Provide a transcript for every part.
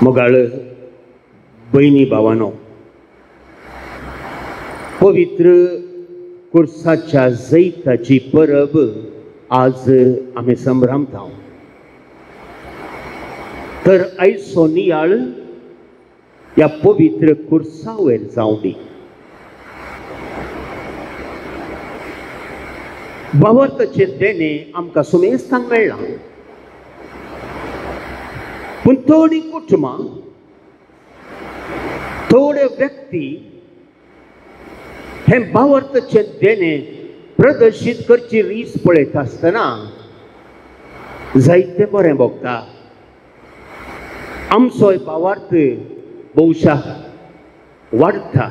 मगाळ बहिणी भावानो, पवित्र कुर्साच्या जैताची परब आज आम्ही संभ्रमता. तर आयचो नियाळ या पवित्र कुर्सावर जाऊ दी. भावार्थाचे देणे आमकां सुमेस्तांक मेळ्ळा, पूण थोडी कुटुंबां, थोडे व्यक्ती हे भावार्थाचे देणे प्रदर्शित करची रीस पळयता आसतना जायते बरें भोगता. आमचो भावार्थ भौशा वाडटा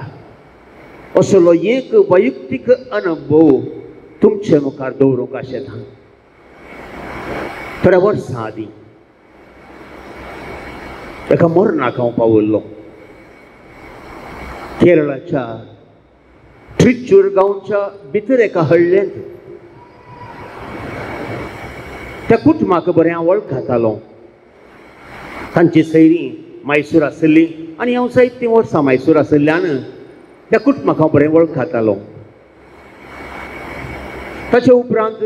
असलो एक वैयक्तीक अनुभव तुमचे मुखार दवरूंक आशिल्लो. थोड्या वर्सां आदीं एका मरणाक हांव पावल्लो. केरळाच्या ट्रिच्चूर गांवच्या भितर एका हळ्ळेंत त्या कुटुंबाक बरें हांव वळखतालो. तांची सैरी मैसूर आसली आनी हांव जायतीं वर्सां मैसूर आसल्यान त्या कुटुंबाक हांव बरें वळखतालो. ताचे उपरांत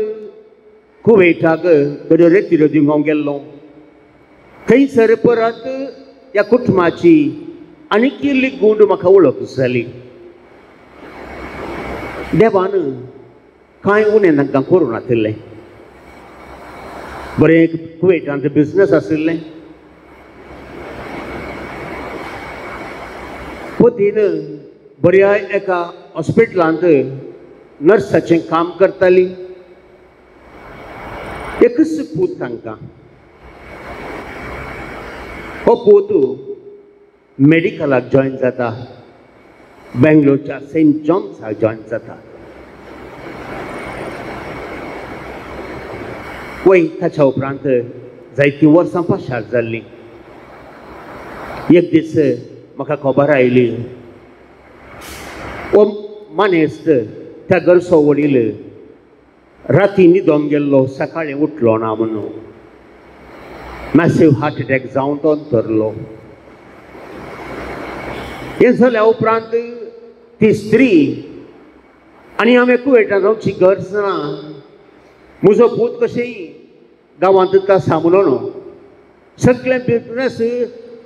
कुवेटाक बऱ्यो रेतीरो दिवंक हांव गेल्लो. थंयसर परत ह्या कुटुंबाची आनीक इल्ली गूंड म्हाका वळख जाली. देवान कांय उणें तांकां करूं नाशिल्लें. बरें कुवेटांत बिजनस आशिल्लें. पतीन बऱ्या एका हॉस्पिटलांत नर्साचें काम करताली. एकच पूत तांकां. हो पूत मेडिकलाक जॉयन जाता. बेंगलोरच्या सेंट जॉन्साक जॉयन जाता. वय ताच्या उपरांत जायतीं वर्सां पश्चात जाल्लीं. एक दीस म्हाका खबर आयली, हो मानेस्त त्या घरचो वडील राती न्हिदोंक गेल्लो, सकाळीं उठलो ना म्हणून. मॅसिव हार्ट अटॅक जावन तो धरलो. हे जाल्या उपरांत ती स्त्री आनी हांवें कुवेटांत रावची गरज ना. म्हजो पूत कशेंय गांवांत सांगलो न्हू. सगळें बिजनस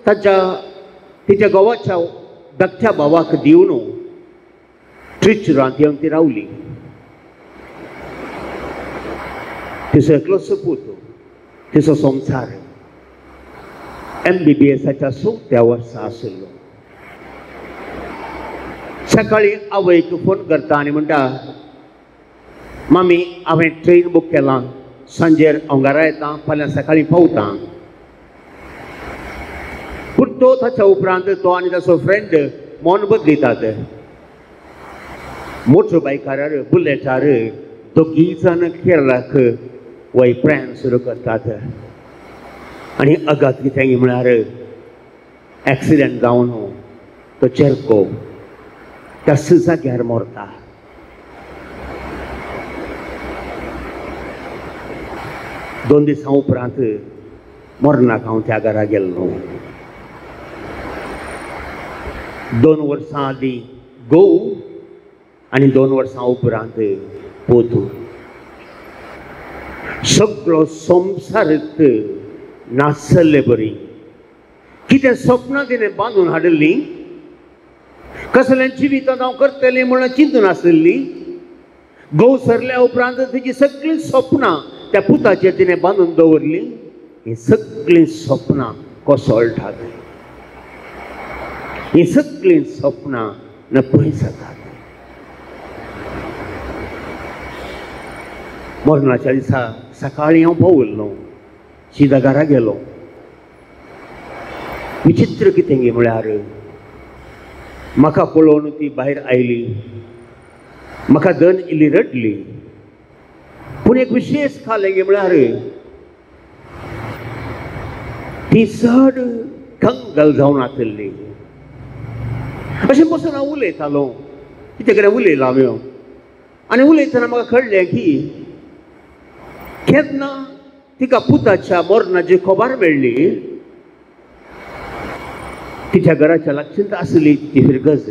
तिच्या घोवाच्या धाकट्या भावाक दिवन ट्रिच्चुरांत येवन ती रावली. तिचो एकलोसो पूत, तिचो संवसार MBBSच्या 4थ्या वर्सा आशिल्लो. सकाळीं आवयक फोन करता आनी म्हणटा, मामी हांवें ट्रेन बूक केलां, सांजेर हांव घरा येतां, फाल्यां सकाळीं पावतां. पूण तो ताच्या उपरांत तो आनी ताचो फ्रेंड मोन बदलितात. मोटर बायकार बुलेटार दोगी जाण केरळाक वय प्रयाण सुरू करतात. आनी अगात कितें म्हळ्यार एक्सिडेंट जावन तो चेरको त्या जाग्यार मरता. दोन दिसां उपरांत मरणाक हांव त्या घरा गेल्लो. 2 वर्सां आदीं घोव आनी 2 वर्सां उपरांत पोतू. सगळो संवसारच नासले बरी. कितें स्वप्नां तिणें बांदून हाडलीं, कसलें जिवितांत हांव करतलें म्हणून चिंतून आसली. घोव सरल्या उपरांत तिची सगळीं स्वप्नां त्या पुताचेर तिणें बांदून दवरलीं. हीं सगळीं स्वप्नां कोसळटात. हीं सगळीं स्वप्नां नपय जातात. मरणाच्या दिसा सकाळीं हांव भोंवल्लो, सीदा घरा गेलो. विचित्र कितें गे म्हळ्यार म्हाका पळोवन ती भायर आयली. म्हाका धन इल्ली रडली. पूण एक विशेश खालें गे म्हळ्यार ती चड कंगाल जावन आसली. अशें बसून हांव उलयतालो. कितें कडेन उलयलो हांवें. आनी उलयतना म्हाका कळ्ळें की केन्ना तिका पुताच्या मरणाची खबर मेळ्ळी तिच्या घराच्या लागच्यान आसली ती फिरगज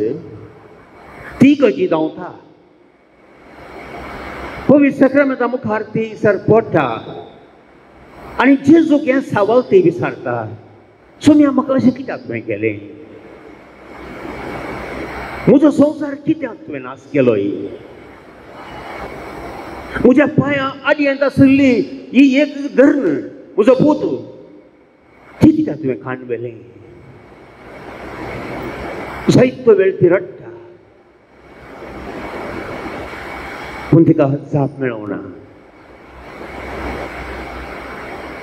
ती कशी धांवता पवित्र सक्रमेंता मुखार ती सर पडटा आनी जेजूक हें सावल ती विचारता सोम्या म्हाका अशें कित्याक तुवें केलें म्हजो संवसार कित्याक तुवें नाश केलोय म्हज्या पांयां आडयेंत आशिल्ली ही एक धर्ण म्हजो पूत ती कित्याक तुवें खांडवेलें जायतो वेळ ती रडटा पूण तिका जाप मेळोना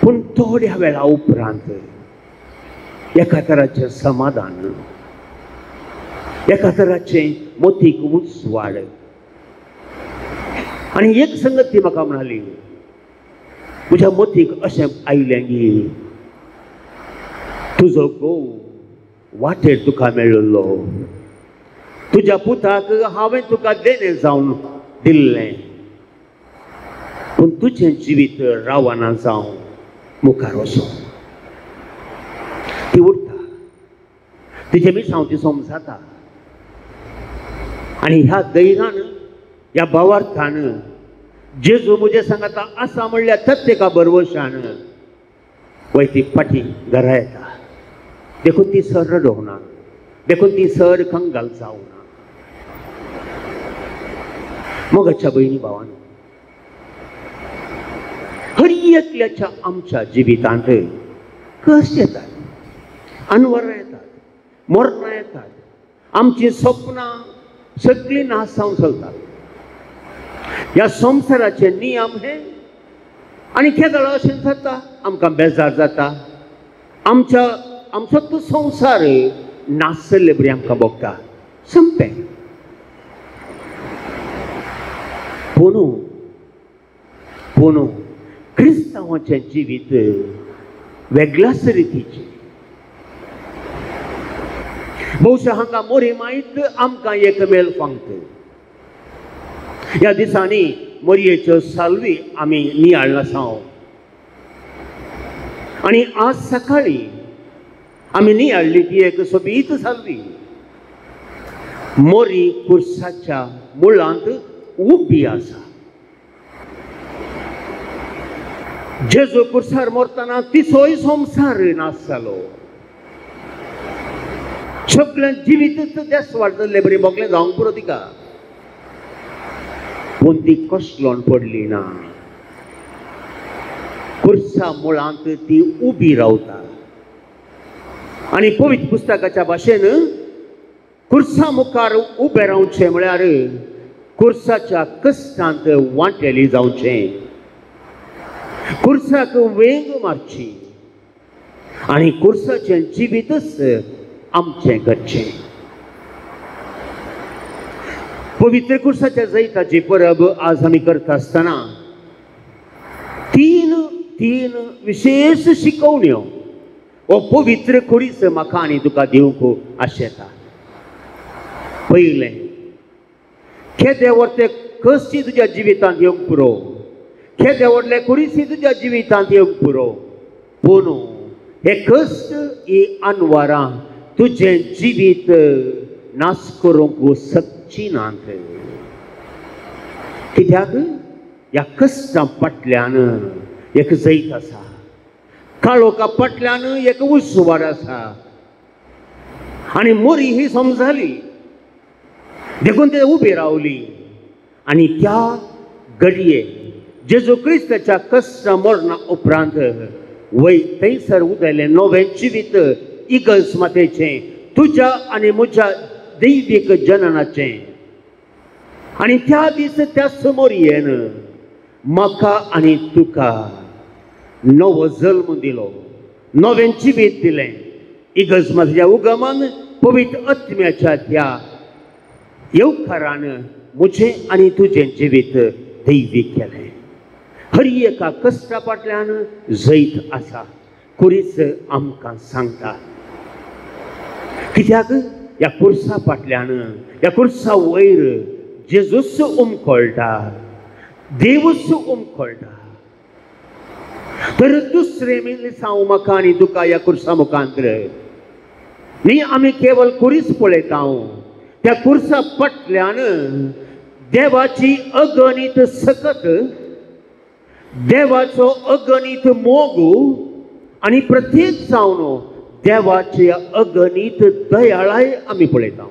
पूण थोड्या वेळा उपरांत एका तराचें समाधान एका तराचें मोतीक उजवाड आनी एक संगत ती म्हाका म्हणाली म्हज्या मोतीक अशें आयलें की तुजो घोव वाटेर तुका मेळिल्लो तुज्या पुताक हांवें तुका देणें जावन दिल्लें पूण तुजें जिवीत रावना जावं मुखार वचो ती उठता तिचे मिसांव ती समजाता आनी ह्या दैरान ह्या भावार्थान जेजू म्हजे सांगता आसा म्हणल्यार प्रत्येका बरवशान वयती फाटी घरा येता देखून ती सर रडोवना देखून ती सर कंगाल जावना मोगाच्या भयणी भावांनो हर एकल्याच्या आमच्या जिवितांत कश्ट येतात अनवरां येतात मरणां येतात आमची स्वप्नां सगळीं नाश जावन चलतात ह्या संवसाराचे नियम हे आनी केदळ अशें जाता आमकां बेजार जाता आमचो तो संवसार नाश जाल्ले बरी आमकां भोगता संपें पूण क्रिस्तांवाचें जिवीत वेगळ्याच रितीचें भोवशा हांगा मोरीमायेंत आमकां एक मेल फांगता ह्या दिसांनी मोरयेच्यो सालवी आमी नियाळ आसाव आनी आज सकाळी आमी नियाळ्ळी ती एक सोबीत सालवी मोरी कुर्साच्या मुळांत उबी आसा जेजू कुर्सार मरतना तिचोय संवसार नाश जालो सगळ्यां जिवीतच देसवाड जाल्ले बरी मोगलें जावंक पुरो तिका पूण ती कसलोन पडली ना कुर्सा मुळांत ती उबी रावता आनी पवित्र पुस्तकाच्या भाशेन कुर्सा मुखार उबें रावचें म्हळ्यार कुर्साच्या कश्टांत वांटेली जावचें कुर्साक वेंग मारची आनी कुर्साचें जिवीतच आमचें घडचें पवित्र कुर्साच्या जैताची परब आज आमी करता आसतना तीन विशेष शिकवण्यो हो पवित्र कुडीस म्हाका आनी तुका दिवंक आशेता पयलें केदे व्हरते कश्ट तुज्या जिवितांत येवंक पुरो केदे व्हडले कुडीसी तुज्या जिवितांत येवंक पुरो पूण हे कश्ट ही अनवरां तुजें जिवीत नाश करूंक शकची नात कित्याक ह्या कश्टां फाटल्यान एक जैत आसा काळोखा फाटल्यान एक उजवाड आसा आनी मोरी ही समजाली देखून ते उबी रावली आनी त्या घडये जेजू क्रिस्ताच्या कश्ट मरणा उपरांत वय थंयसर उदेलें नवें जिवीत इगर्ज मातेचें तुज्या आनी म्हज्या दैवीक जननाचें आनी त्या दीस त्या समोरयेन म्हाका आनी तुका नवो जल्म दिलो नवें जिवीत दिलें इगर्ज मातेच्या उगमान पवित्र आत्म्याच्या त्या येवकारान म्हजें आनी तुजें जिवीत दैवीक केलें हर एका कश्टा फाटल्यान जैत आसा कुरीस आमकां सांगता कित्याक ह्या कुर्सा फाटल्यान ह्या कुर्सा वयर जेजूच उमखळटा देवूच उमखळटा तर दुसरें मिसांव म्हाका आनी तुका ह्या कुर्सा मुखांतर न्ही आमी केवळ कुरीस पळयता त्या कुर्सा पटल्यान देवाची अगणित सकत देवाचो अगणित मोग आणि प्रत्येक जावन देवाची अगणित दयाळाय आमी पळयता.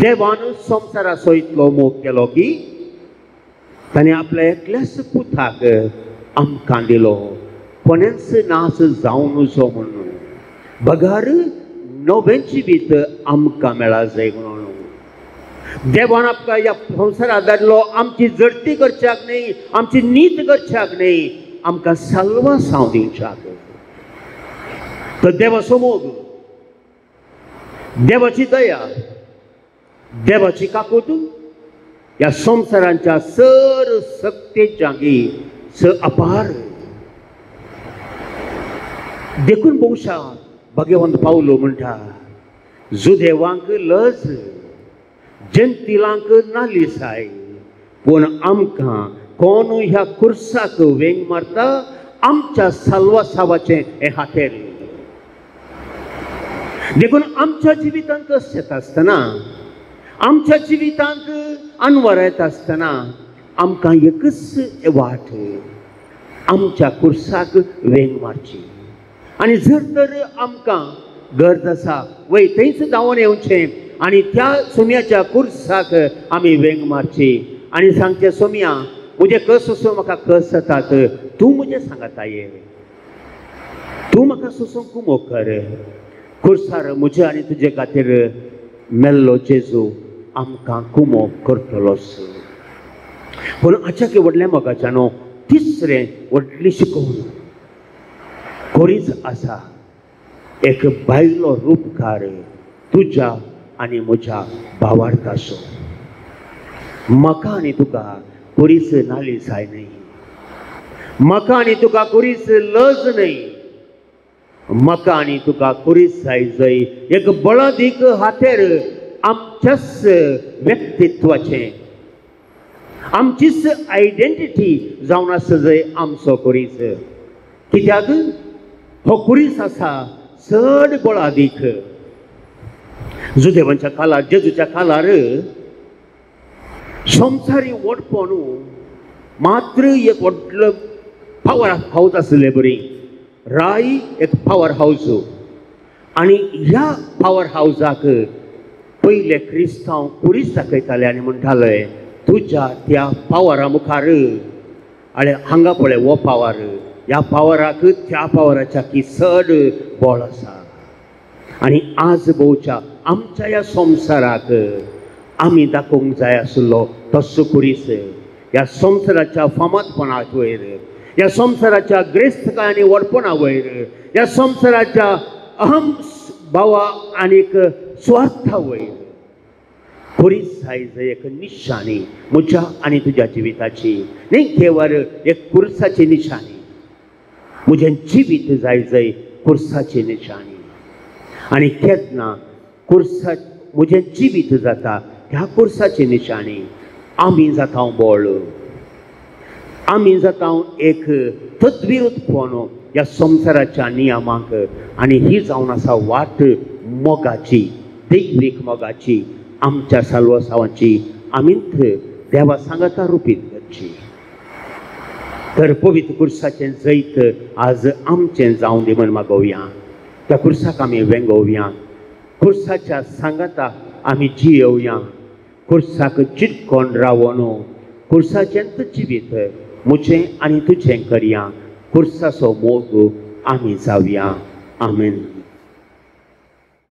देवान संवसाराचो इतलो मोग केलो की ताणें आपल्या एकल्याच पुताक आमकां दिलो कोणेच नास जावं नजो म्हणून बगार नवें जिवीत आमकां मेळा जाय म्हणून. देवान आमकां ह्या संवसारांत धाडलो आमची जडती करच्याक न्ही, आमची नीत करच्याक न्ही, आमकां साल्वा सांव दिवच्याक. तर देवाचो मोग, देवाची दया, देवाची काकूट ह्या संवसारांच्या सर सक्तेच्यागी अपार. देखून भोवशा भगवंत पावलो म्हणटा जुदेवांक लज जंतिलांक नालिसाय पूण आमकां कोण ह्या कुर्साक वेंग मारता आमच्या साल्वासावाचें हें हातेर. देखून आमच्या जिवितांत कशें येता आसतना आमच्या जिवितांत अनवर येता आसतना आमकां एकच वाट आमच्या कुर्साक वेंग मारची. आनी जर तर आमकां गरज आसा वय थंयच धांवन येवचें आनी त्या सोम्याच्या कुर्साक आमी वेंग मारची आनी सांगचें सोम्या म्हजे कस असो म्हाका कस जातात तूं म्हजें सांगाता ये तूं म्हाका सोसूंक मोग कर. कुर्सार म्हजे आनी तुजे खातीर मेल्लो जेजू आमकां कुमो करतलोच. पूण हाच्या व्हडल्या मोगाच्यान तिसरें व्हडली शिकोवन कोरीच आसा एक बायलो रूपकार तुज्या आनी म्हज्या भावार्थाचो. म्हाका आनी तुका कोरीस नालिसाय न्ही, म्हाका आनी तुका कोरीस लज न्ही, म्हाका आनी तुका कोरीस जाय एक बळदीक हातेर आमच्याच व्यक्तित्वाचें आमचीच आयडेंटिटी जावन आसा जंय आमचो कुरीस. कित्याक हो कुरीस आसा चड बळादीक. जुदेवांच्या काळार जेजूच्या काळार संवसारी वडपण मात्र एक व्हडलो पावर हाऊस आसलें बरी. राय एक पावर हाऊस आनी ह्या पावर हाऊसाक पयले क्रिस्तांव कुरीस दाखयताले आनी म्हणटाले तुज्या त्या पावरा मुखार आनी हांगा पळय हो पावर ह्या पावराक त्या पावराच्या की चड बळ आसा. आनी आज भोवच्या आमच्या ह्या संवसाराक आमी दाखोवंक जाय आसलो तसो कुरीस ह्या संवसाराच्या फामादपणाक वयर ह्या संवसाराच्या ग्रेस्तकाय आनी वडपणा वयर ह्या संवसाराच्या अहम भावा आनीक स्वार्था वयर कुरीस जाय एक निशाणी म्हज्या आनी तुज्या जिविताची न्ही केवळ एक कुर्साची निशाणी. म्हजें जिवीत जाय कुर्साची निशाणी आनी केन्ना कुर्सा म्हजें जिवीत जाता ह्या कुर्साची निशाणी आमी जाता बोळ आमी जाता एक तद्विरुद्धपण ह्या संवसाराच्या नियमांक आनी ही जावन आसा वाट मोगाची दैवीक मोगाची आमच्या साल्वसावाची आमीच देवा सांगता रुपीत करची. तर पवित्र कुर्साचें जैत आज आमचें जावं दी म्हण मागोवया. त्या कुर्साक आमी वेंगोवया, कुर्साच्या सांगाता आमी जियेवया, कुर्साक चिटकोन रावून कुर्साचेंच जिवीत म्हजें आनी तुजें करया. कुर्साचो मोग आमी जावया. आमेन.